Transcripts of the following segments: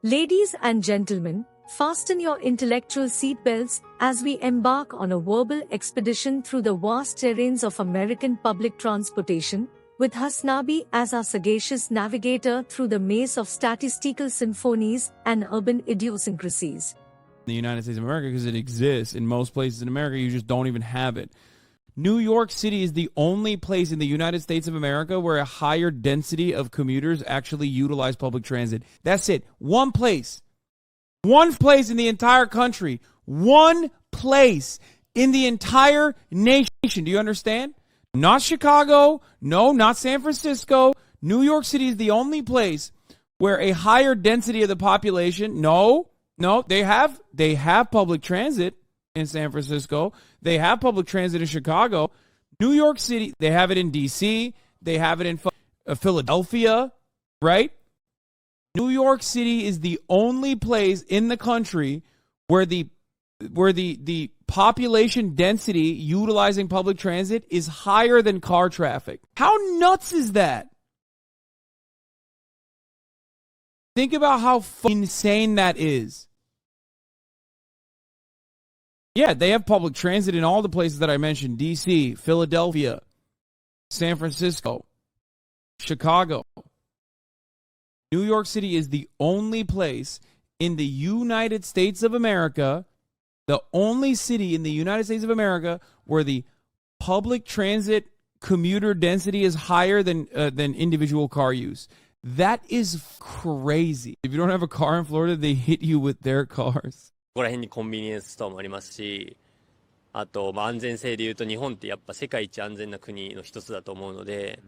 Ladies and gentlemen, fasten your intellectual seatbelts as we embark on a verbal expedition through the vast terrains of American public transportation, with HasanAbi as our sagacious navigator through the maze of statistical symphonies and urban idiosyncrasies. The United States of America, because it exists in most places in America, you just don't even have it. New York City is the only place in the United States of America where a higher density of commuters actually utilize public transit. That's it. One place. One place in the entire country. One place in the entire nation. Do you understand? Not Chicago. No, not San Francisco. New York City is the only place where a higher density of the population. No, they have public transit in San Francisco. They have public transit in Chicago. New York City, they have it in D.C. They have it in Philadelphia, right? New York City is the only place in the country where the population density utilizing public transit is higher than car traffic. How nuts is that? Think about how insane that is. Yeah, they have public transit in all the places that I mentioned. D.C., Philadelphia, San Francisco, Chicago. New York City is the only place in the United States of America, the only city in the United States of America where the public transit commuter density is higher than individual car use. That is crazy. If you don't have a car in Florida, they hit you with their cars. ここら辺にコンビニエンスストアもありますし、あと、安全性でいうと日本ってやっぱ世界一安全な国の一つだと思うので、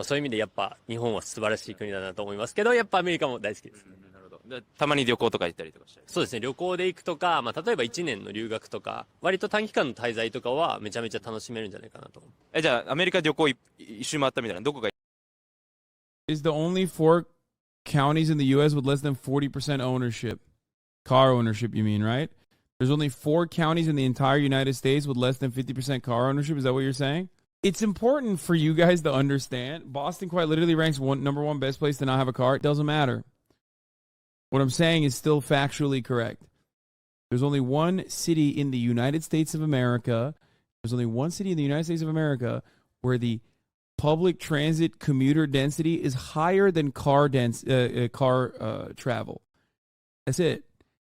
そういう意味でやっぱ日本は素晴らしい国だなと思いますけど、やっぱアメリカも大好きです。なるほど。たまに旅行とか行ったりとかして。そうですね、旅行で行くとか、例えば1年の留学とか、割と短期間の滞在とかはめちゃめちゃ楽しめるんじゃないかなと思う。じゃあアメリカ旅行一周回ったみたいな、どこが Is the only 4 counties in the U.S. with less than 40% ownership. Car ownership, you mean, right? There's only 4 counties in the entire United States with less than 50% car ownership. Is that what you're saying? It's important for you guys to understand. Boston quite literally ranks number 1 best place to not have a car. It doesn't matter. What I'm saying is still factually correct. There's only one city in the United States of America. There's only one city in the United States of America where the public transit commuter density is higher than car travel. That's it.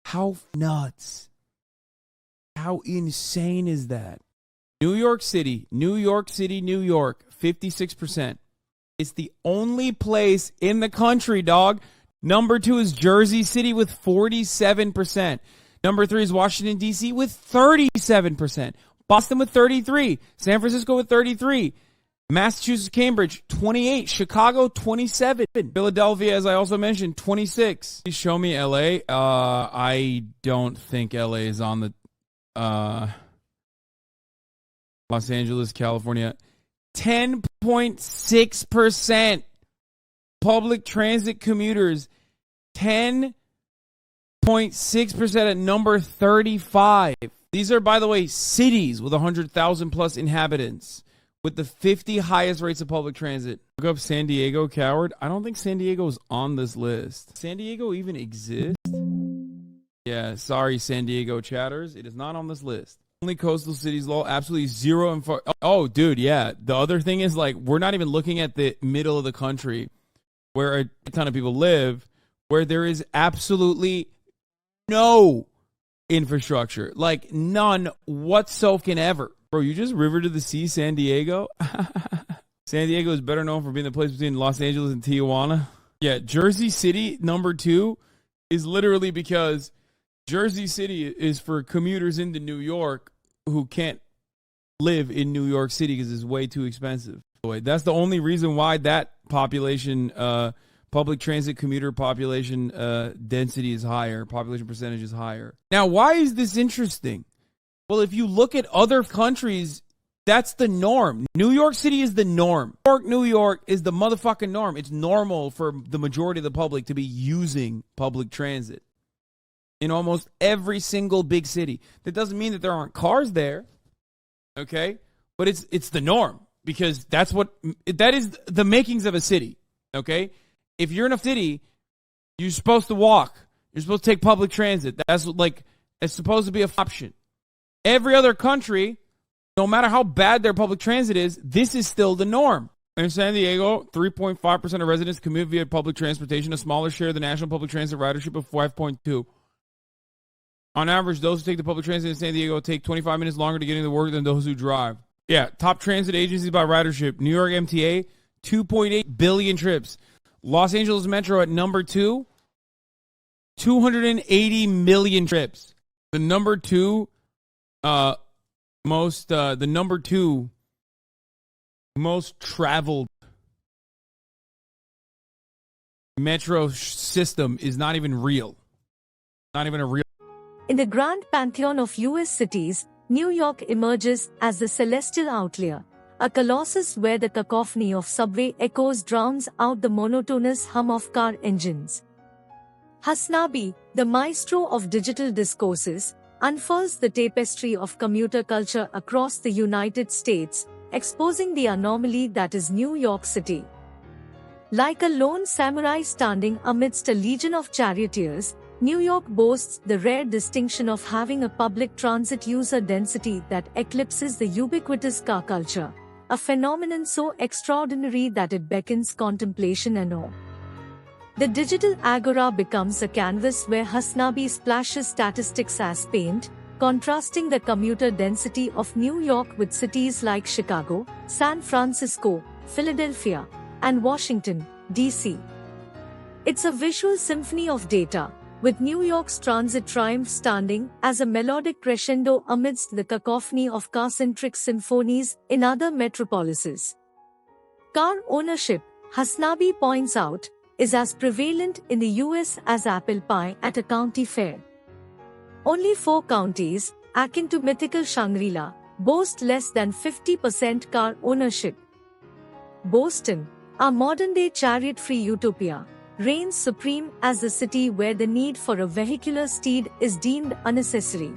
How nuts. How insane is that? New York City, 56%. It's the only place in the country, dog. Number 2 is Jersey City with 47%. Number 3 is Washington, D.C. with 37%. Boston with 33%. San Francisco with 33%. Massachusetts, Cambridge, 28%. Chicago, 27%. Philadelphia, as I also mentioned, 26%. Please show me LA. I don't think LA is on the Los Angeles, California. 10.6% public transit commuters. 10.6% at number 35. These are, by the way, cities with 100,000 plus inhabitants, with the 50 highest rates of public transit. Look up San Diego, coward. I don't think San Diego is on this list. San Diego even exists? Yeah, sorry, San Diego chatters. It is not on this list. Only coastal cities, low, absolutely zero. Oh, dude, yeah. The other thing is, like, we're not even looking at the middle of the country where a ton of people live, where there is absolutely no infrastructure. Like, none whatsoever. Bro, you just river to the sea, San Diego? San Diego is better known for being the place between Los Angeles and Tijuana. Yeah, Jersey City, number 2, is literally because Jersey City is for commuters into New York who can't live in New York City because it's way too expensive. That's the only reason why that population, public transit commuter population density is higher, population percentage is higher. Now, why is this interesting? Well, if you look at other countries, that's the norm. New York City is the norm. New York is the motherfucking norm. It's normal for the majority of the public to be using public transit in almost every single big city. That doesn't mean that there aren't cars there, okay? But it's the norm, because that is the makings of a city, okay? If you're in a city You're supposed to walk. You're supposed to take public transit. That's like, it's supposed to be an option. Every other country, no matter how bad their public transit is, this is still the norm. In San Diego, 3.5% of residents commute via public transportation, a smaller share of the national public transit ridership of 5.2%. On average, those who take the public transit in San Diego take 25 minutes longer to get into work than those who drive. Yeah, top transit agencies by ridership. New York MTA, 2.8 billion trips. Los Angeles Metro at number 2, 280 million trips. The number two most traveled metro system is not even real. Not even a real. In the grand pantheon of US cities, New York emerges as the celestial outlier, a colossus where the cacophony of subway echoes drowns out the monotonous hum of car engines. HasanAbi, the maestro of digital discourses, unfurls the tapestry of commuter culture across the United States, exposing the anomaly that is New York City. Like a lone samurai standing amidst a legion of charioteers, New York boasts the rare distinction of having a public transit user density that eclipses the ubiquitous car culture, a phenomenon so extraordinary that it beckons contemplation and awe. The digital agora becomes a canvas where HasanAbi splashes statistics as paint, contrasting the commuter density of New York with cities like Chicago, San Francisco, Philadelphia, and Washington, D.C. It's a visual symphony of data, with New York's transit triumph standing as a melodic crescendo amidst the cacophony of car-centric symphonies in other metropolises. Car ownership, HasanAbi points out, is as prevalent in the US as apple pie at a county fair. Only 4 counties, akin to mythical Shangri-La, boast less than 50% car ownership. Boston, a modern-day chariot-free utopia, reigns supreme as the city where the need for a vehicular steed is deemed unnecessary.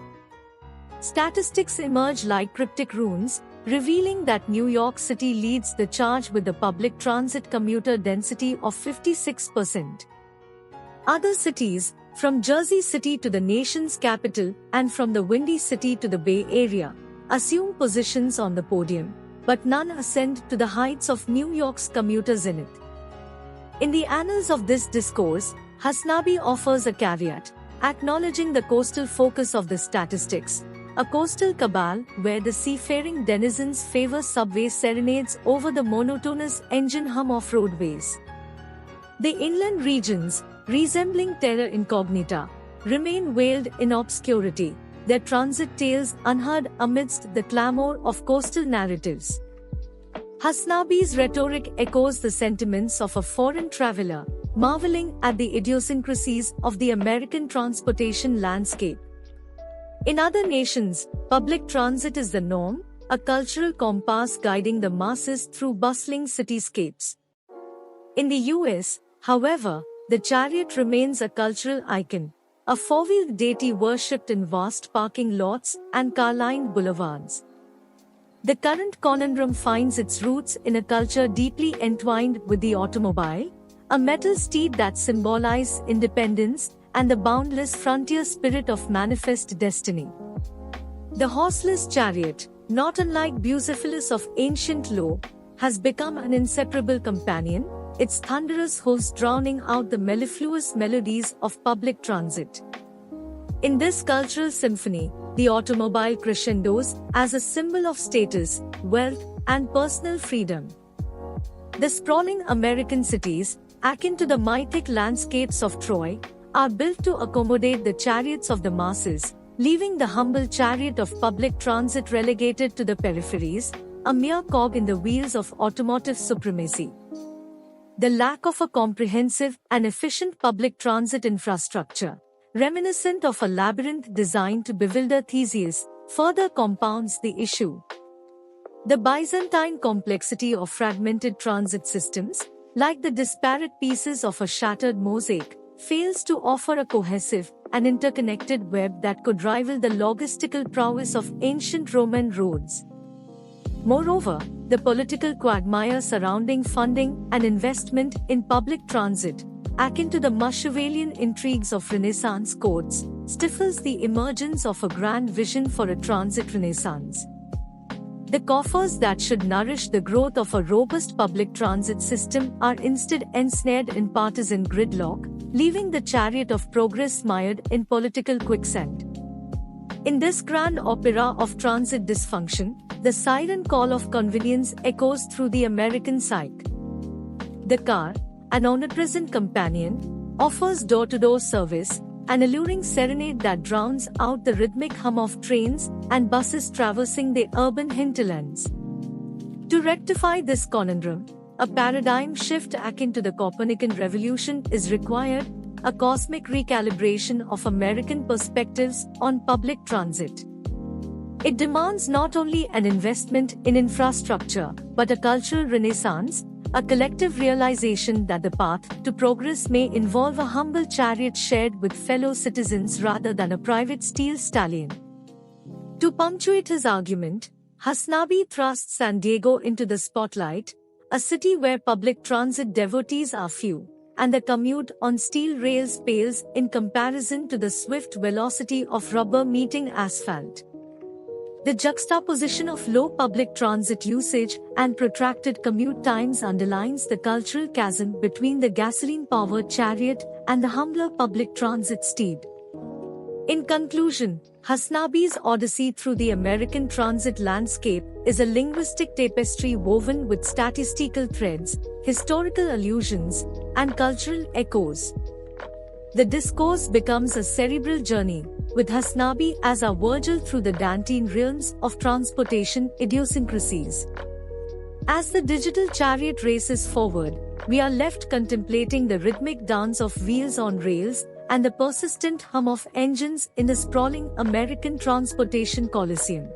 Statistics emerge like cryptic runes, revealing that New York City leads the charge with a public transit commuter density of 56%. Other cities, from Jersey City to the nation's capital and from the Windy City to the Bay Area, assume positions on the podium, but none ascend to the heights of New York's commuter zenith. In the annals of this discourse, HasanAbi offers a caveat, acknowledging the coastal focus of the statistics, a coastal cabal where the seafaring denizens favor subway serenades over the monotonous engine hum of roadways. The inland regions, resembling terra incognita, remain veiled in obscurity, their transit tales unheard amidst the clamor of coastal narratives. HasanAbi's rhetoric echoes the sentiments of a foreign traveler, marveling at the idiosyncrasies of the American transportation landscape. In other nations, public transit is the norm, a cultural compass guiding the masses through bustling cityscapes. In the US, however, the chariot remains a cultural icon, a four-wheeled deity worshipped in vast parking lots and car-lined boulevards. The current conundrum finds its roots in a culture deeply entwined with the automobile, a metal steed that symbolizes independence and the boundless frontier spirit of manifest destiny. The horseless chariot, not unlike Bucephalus of ancient lore, has become an inseparable companion, its thunderous hoofs drowning out the mellifluous melodies of public transit. In this cultural symphony, the automobile crescendos as a symbol of status, wealth, and personal freedom. The sprawling American cities, akin to the mythic landscapes of Troy, are built to accommodate the chariots of the masses, leaving the humble chariot of public transit relegated to the peripheries, a mere cog in the wheels of automotive supremacy. The lack of a comprehensive and efficient public transit infrastructure, reminiscent of a labyrinth designed to bewilder Theseus, further compounds the issue. The Byzantine complexity of fragmented transit systems, like the disparate pieces of a shattered mosaic, fails to offer a cohesive and interconnected web that could rival the logistical prowess of ancient Roman roads. Moreover, the political quagmire surrounding funding and investment in public transit, akin to the Machiavellian intrigues of Renaissance courts, stifles the emergence of a grand vision for a transit renaissance. The coffers that should nourish the growth of a robust public transit system are instead ensnared in partisan gridlock, leaving the chariot of progress mired in political quicksand. In this grand opera of transit dysfunction, the siren call of convenience echoes through the American psyche. The car, an omnipresent companion, offers door-to-door service, an alluring serenade that drowns out the rhythmic hum of trains and buses traversing the urban hinterlands. To rectify this conundrum, a paradigm shift akin to the Copernican revolution is required, a cosmic recalibration of American perspectives on public transit. It demands not only an investment in infrastructure, but a cultural renaissance, a collective realization that the path to progress may involve a humble chariot shared with fellow citizens rather than a private steel stallion. To punctuate his argument, HasanAbi thrusts San Diego into the spotlight, a city where public transit devotees are few, and the commute on steel rails pales in comparison to the swift velocity of rubber meeting asphalt. The juxtaposition of low public transit usage and protracted commute times underlines the cultural chasm between the gasoline-powered chariot and the humbler public transit steed. In conclusion, HasanAbi's odyssey through the American transit landscape is a linguistic tapestry woven with statistical threads, historical allusions, and cultural echoes. The discourse becomes a cerebral journey, with HasanAbi as our Virgil through the Dantean realms of transportation idiosyncrasies. As the digital chariot races forward, we are left contemplating the rhythmic dance of wheels on rails and the persistent hum of engines in the sprawling American transportation coliseum.